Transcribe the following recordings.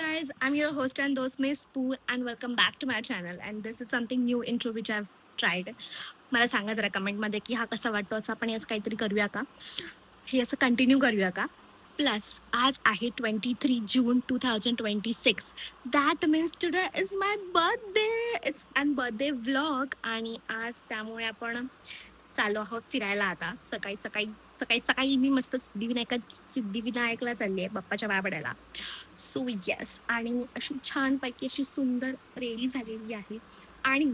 guys, I'm your host and host Miss Poo and welcome back to my channel and this is something new intro which I've tried. मला सांगा जरा कमेंटमध्ये की हा कसा वाटतो असं आपण याचं काहीतरी करूया का हे असं कंटिन्यू करूया का प्लस आज आहे 23 जून 2026 that means today is my birthday it's an birthday vlog आणि आज त्यामुळे आपण चाललो आहोत फिरायला आता सकाळी सकाळी सकाळी सकाळी मी मस्त सिद्धिविनायकला चालली आहे बाप्पाच्या पाया पडायला सो येस आणि मी अशी छानपैकी अशी सुंदर रेडी झालेली आहे आणि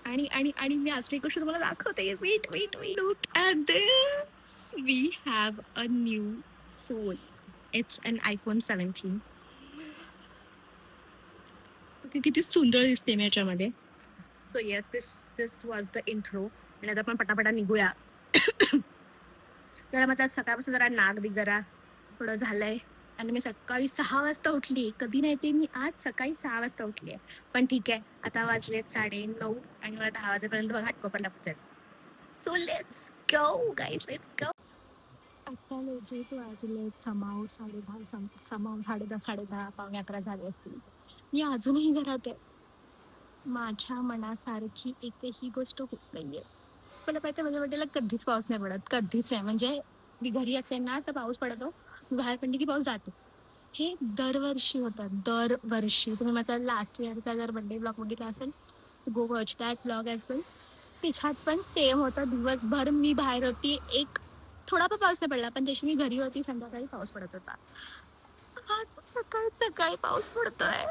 आणि आणि आणि मी आज एक गोष्ट तुम्हाला दाखवते wait wait wait look at this we have a new phone it's an iPhone 17 किती सुंदर दिसते मी याच्यामध्ये so yes this this was the intro आणि आता आपण पटापटा निघूया जरा मग सकाळपासून जरा नाक बी जरा थोडं झालंय आणि मी सकाळी 6 वाजता उठली कधी नाही ते मी आज सकाळी 6 वाजता उठली आहे पण ठीक आहे आता वाजलेत 9:30 आणि मला 10 वाजेपर्यंत बघा घाटकोपरला पोचायचं so let's go guys let's go आता लेजिट वाजले समाव 10:30 समाव 10:30 10:30 पावणे 11 झाले असतील मी अजूनही घरात आहे माझ्या मनासारखी एकही गोष्ट होत नाहीये मला पाहिजे माझ्या बड्डेला कधीच पाऊस नाही पडत कधीच नाही म्हणजे मी घरी असेल ना तर पाऊस पडतो मी बाहेर पडली की पाऊस जातो हे दरवर्षी होतं दरवर्षी तुम्ही माझा लास्ट इयरचा जर बड्डे ब्लॉग बघितला असेल तर go watch that blog as well त्याच्यात पण सेम होतं दिवसभर मी बाहेर होती एक थोडा पण पाऊस नाही पडला पण जशी मी घरी होती संध्याकाळी पाऊस पडत होता आज सकाळी सकाळी पाऊस पडतोय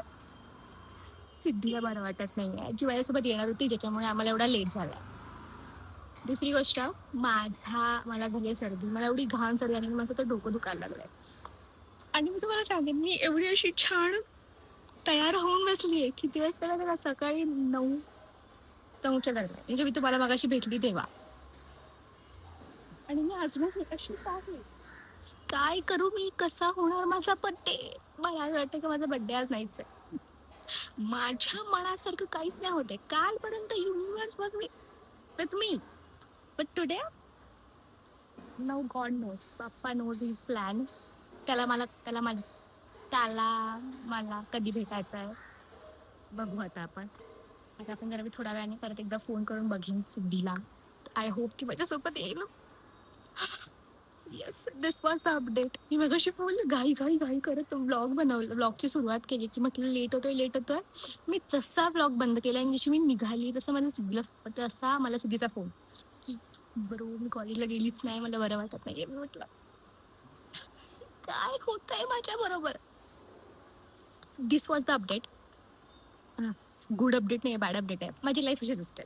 सिद्धीला बरं वाटत नाही आहे जी माझ्यासोबत येणार होती ज्याच्यामुळे आम्हाला एवढा लेट झाला दुसरी गोष्ट मला झाली आहे सर्दी मला एवढी घाण सर्दी आणि माझं तर डोकं दुखायला लागलंय आणि मी तुम्हाला सांगेन मी एवढी अशी छान तयार होऊन बसली आहे किती वाजता त्याला सकाळी 9:09च्या दरम्यान म्हणजे मी तुम्हाला मगाशी भेटली तेव्हा आणि मी अजून अशीच आहे काय करू मी कसा होणार माझा बड्डे मला असं वाटतं की माझा बड्डे आज नाहीच आहे माझ्या मनासारखं काहीच नाही होते कालपर्यंत universe was with me but today no God knows papa knows his plan त्याला मला कधी भेटायचं आहे बघू आता आपण जरा मी थोड्या वेळाने परत एकदा फोन करून बघीन सिद्धीला आय होप की माझ्यासोबत येईल yes this was the update मी मगाशी फुल घाई करत ब्लॉगची सुरुवात केली की म्हटलं लेट होतोय मी जसा ब्लॉग बंद केला आणि जशी मी निघाली तसा मला सिद्धीचा फोन की बरो मी कॉलेजला गेलीच नाही मला बरं वाटत नाहीये मी म्हटलं काय होत आहे माझ्या बरोबर this was the update good update नाही बॅड अपडेट आहे माझी लाईफ अशीच असते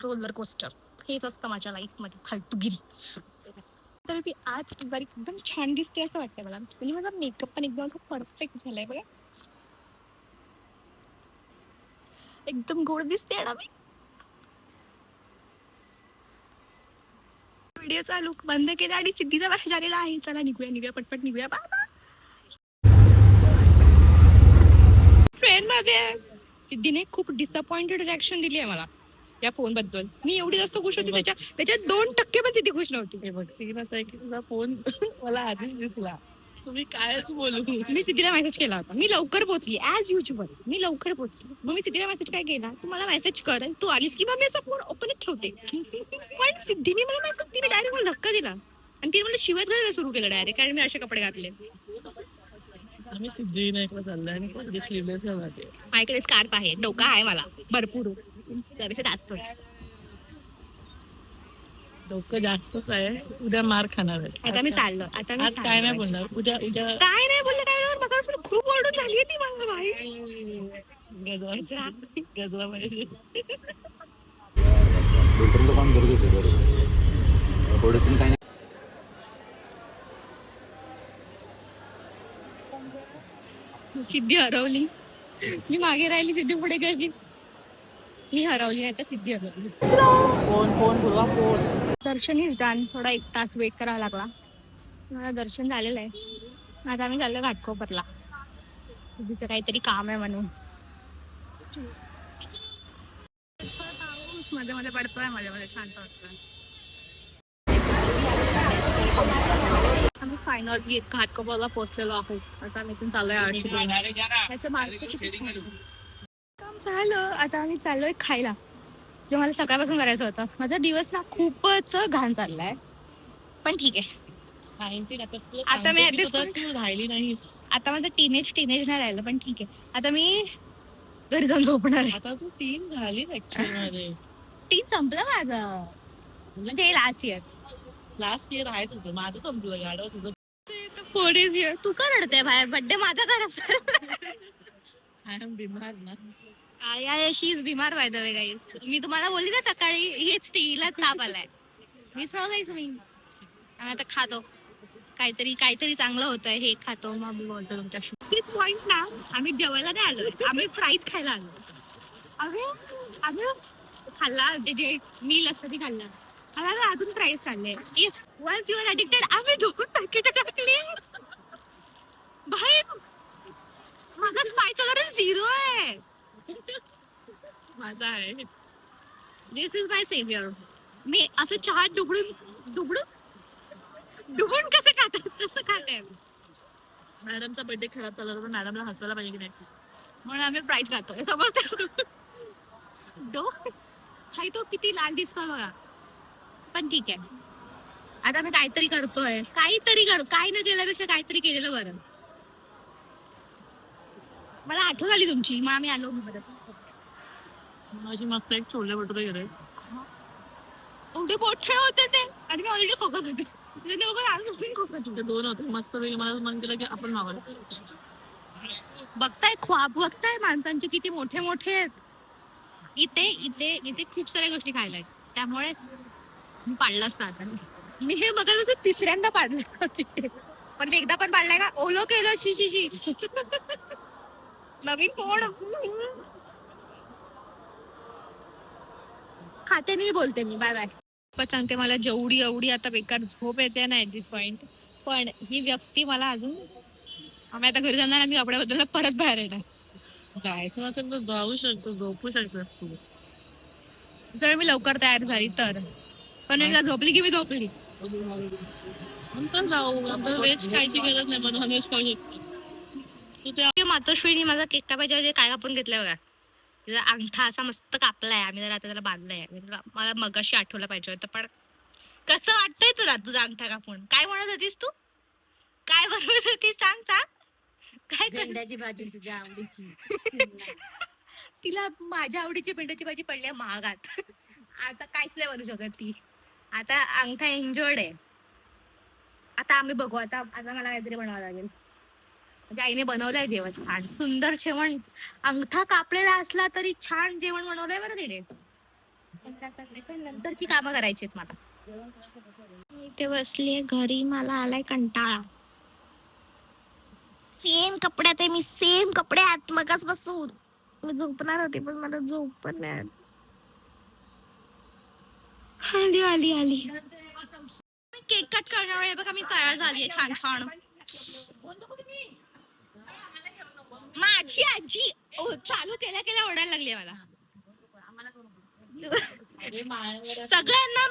रोलर कोस्टर हेच असतं माझ्या लाईफमध्ये फालतूगिरी तर मी आज एकदम छान दिसते असं वाटतंय मला म्हणजे माझा मेकअप पण एकदम असं परफेक्ट झालाय बघा एकदम गोड दिसते ना मी व्हिडिओ चालू बंद केला आणि सिद्धीचा मेसेज आलेला आहे चला निघूया पटपट निघूया ट्रेन मध्ये सिद्धीने खूप डिसअपॉइंटेड रिॲक्शन दिली आहे मला या फोन बद्दल मी एवढी जास्त खुश होती त्याच्यात 2% पण सिद्धी खुश नव्हती हे बघ सीन असं आहे की तुझा फोन मला आधीच दिसला मी कायच बोलू मी सिद्धीला मेसेज केला होता मी लवकर पोहोचली ऍज युजल मी लवकर पोहोचली मग मी सिद्धीला मेसेज काय केला तू मला मेसेज कर तू आलीस की मग मी असा फोन ओपनच ठेवते पण सिद्धीने मला मेसेज तिने डायरेक्ट मला धक्का दिला आणि तिने मला शिवत घालायला सुरू केलं डायरेक्ट कारण मी असे कपडे घातले आम्ही सिद्धिविनायकला चाललोय आणि स्लीवलेस घालते माझ्याकडे स्कार्फ आहे डोका आहे मला भरपूर त्यापेक्षा जास्तच डोकं जास्तच आहे उद्या मार खाणार आहे आता मी चाललो आता मी काय नाही बोलणार उद्या काय नाही बोललं काय मग खूप ओरडून झाली ती मला भाई गजरा पाहिजे काम करत होते थोडंसं काय सिद्धी हरवली मी मागे राहिली सिद्धी पुढे गेली मी हरवली नाही तर सिद्धी हरवली फोन दर्शन इज डन थोडा 1 तास वेट करावा लागला मला दर्शन झालेलं आहे आता आम्ही चाललो घाटकोपरला सिद्धीचं काहीतरी काम आहे म्हणून पाऊस मध्ये मध्ये पडतोय मध्ये मध्ये छान वाटतोय आम्ही फायनली घाटकोपरला पोहोचलेलो आहोत. आता आम्ही इथून चाललोय आळशी त्याच्या मागचं किती छान आहे. काम झालं, आता आम्ही चाललोय खायला, जे मला सकाळपासून करायचं होतं. माझा दिवस ना खूपच घाण चाललाय, पण ठीक आहे. आता मी राहिली नाही. आता माझं टीनेज नाही राहिलं, पण ठीक आहे. आता मी घरी जाऊन झोपणार आहे. आता तू 3 झाली ऍक्च्युअली. 3 संपलं माझं, म्हणजे लास्ट इयर आहे तुझं. माझं संपलं गाडव तुझं. 4 days here. तू का रडते बाहेर? बर्थडे माझा खराब झाला. आय एम बिमार ना. शी इज बिमार बाय द वे गाईज. मी तुम्हाला बोलली ना सकाळी, हेच तिला ताप आलाय. विसरव जायचं मी. आता खातो काहीतरी चांगलं होतंय, हे खातो मग बोलतो तुमच्याशी. तीच पॉइंट ना, आम्ही जेवायला नाही आलो, आम्ही फ्राईज खायला आलो. आम्ही खाल्ला, जे मील असतं ती खाल्ला. मला अजून फ्राईज खाल्ले. If once you are addicted, आम्ही 2 पॅकेट टाकली भाई. माझा स्पाइस वगैरे 0 आहे. माझा आहे. दिस इज माय सेव्हियर. मी असं चहा डुबडून कसं खातात तसं खाते. मॅडमचा बर्थडे खराब झाला तर मॅडमला हसवायला पाहिजे की नाही, म्हणून आम्ही प्राईज खातो. समजते हाय तो किती लाल दिसतोय बघा, पण ठीक आहे. आता मी काहीतरी करतोय, काही न केल्यापेक्षा काहीतरी केलेलं बरं. मला आठवण आली तुमची, मग आम्ही आलो परत. माझी मस्त एक छोले भटुरे गेले, एवढे मोठे होते ते, आणि मी ऑलरेडी फोकस होते. 2 होते मस्त वेगळी. मला मन केलं की आपण मागवलं. बघताय माणसांचे किती मोठे मोठे आहेत. इथे खूप साऱ्या गोष्टी खायला आहेत, त्यामुळे मी पाडलंच ना. आता मी हे बघा 3ऱ्यांदा पाडलं तिथे, पण मी एकदा पण पाडलाय का? ओलो केलं शी नवीन कोण खाते मी बोलते मी. Bye bye. सांगते मला जेवढी एवढी आता बेकार झोप येते ना ऍट दिस पॉइंट, पण ही व्यक्ती मला अजून, आम्ही आता घरी जाणार, आम्ही कपड्याबद्दल परत बाहेर येणार. जायचं नसेल तर जाऊ शकतो, झोपू शकतोस तू, जर मी लवकर तयार झाली तर. पण एकदा झोपली की मी झोपली. नंतर जाऊ, नंतर व्हेज खायची गरज नाही, पण नॉनव्हेज खाऊ शकतो. मातोश्रीनी माझा केक कापायच्या काय कापून घेतलाय बघा. तिचा अंगठा असा मस्त कापलाय, आम्ही जर आता त्याला बांधलाय. मला मगाशी आठवलं पाहिजे होतं, पण कसं वाटतंय तुला तुझा अंगठा कापून? काय म्हणत होतीस तू? काय बनवत होती सांग. काय भेंड्याची भाजी तुझ्या आवडीची. तिला माझ्या आवडीची भेंड्याची भाजी पडली महागात. आता काहीच नाही बनवू शकत ती. आता अंगठा एन्जॉयड आहे. आता आम्ही बघू, आता मला काहीतरी बनावं लागेल. म्हणजे आईने बनवलंय जेवण छान सुंदर जेवण. अंगठा कापलेला असला तरी छान जेवण बनवलंय बरं तिने. नंतरची कामं करायची आहेत मला. इथे बसलीये घरी, मला आलाय कंटाळा. सेम कपड्यात आहे मी, सेम कपड्यात मगाच बसून. मी झोपणार होती पण मला झोप पण नाही आली. मी केक कट करणार आहे बघा, मी तयार झालीये छान. माझी आजी चालू केल्या ओरडायला लागली मला. सगळ्यांना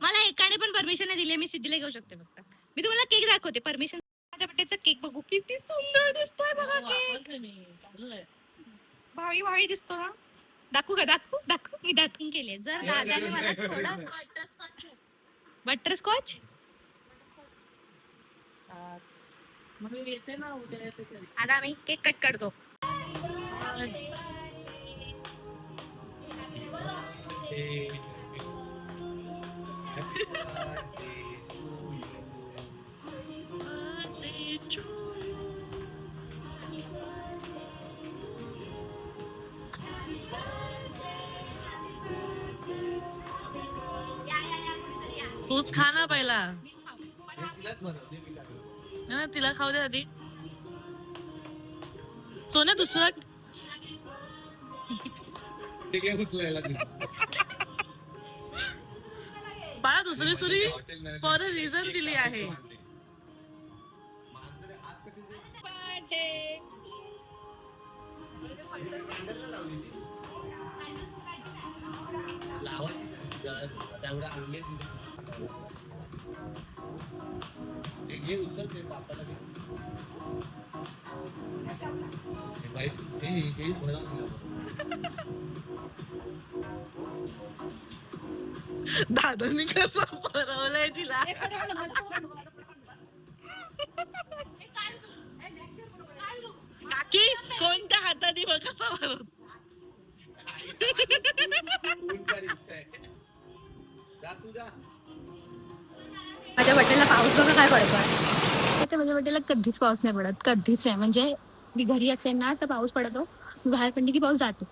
मला एकाने पण परमिशन नाही दिली. मी सिद्धीला घेऊ शकते फक्त. मी तुम्हाला केक दाखवते, परमिशन. माझ्या बड्डेचा केक बघू, किती सुंदर दिसतोय बघा केक. भारी दिसतो ना. दाखवू का? दाखवू मी दाखवून केले. जर दादाने मला थोडा बटरस्कॉच आता मी केक कट करतो. तूच खा ना पहिला. तिला खाऊ दे आधी. सोन्या दुसरा बाळा, दुसरी सुरी फॉर अ रिझन दिली आहे. हे उचलते आपल्याला ते. हे बाई, हे भरवून दिलं. दादांनी कसं भरवलंय तिला. काकी कोणत्या हाताने बघ कसा भरव. ऊनचा रिश्ता आहे. जा तू जा. माझ्या बड्डेला पाऊस बघा काय पडतोय. तर माझ्या बड्डेला कधीच पाऊस नाही पडत, कधीच नाही. म्हणजे मी घरी असेल ना तर पाऊस पडतो, मी बाहेर पडली की पाऊस जातो.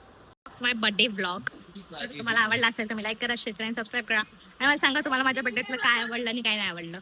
माय बर्थडे ब्लॉग तुम्हाला आवडला असेल तर मी लाईक करा, शेअर करा, सबस्क्राईब करा आणि मला सांगा तुम्हाला माझ्या बड्डेतलं काय आवडलं आणि काय नाही आवडलं.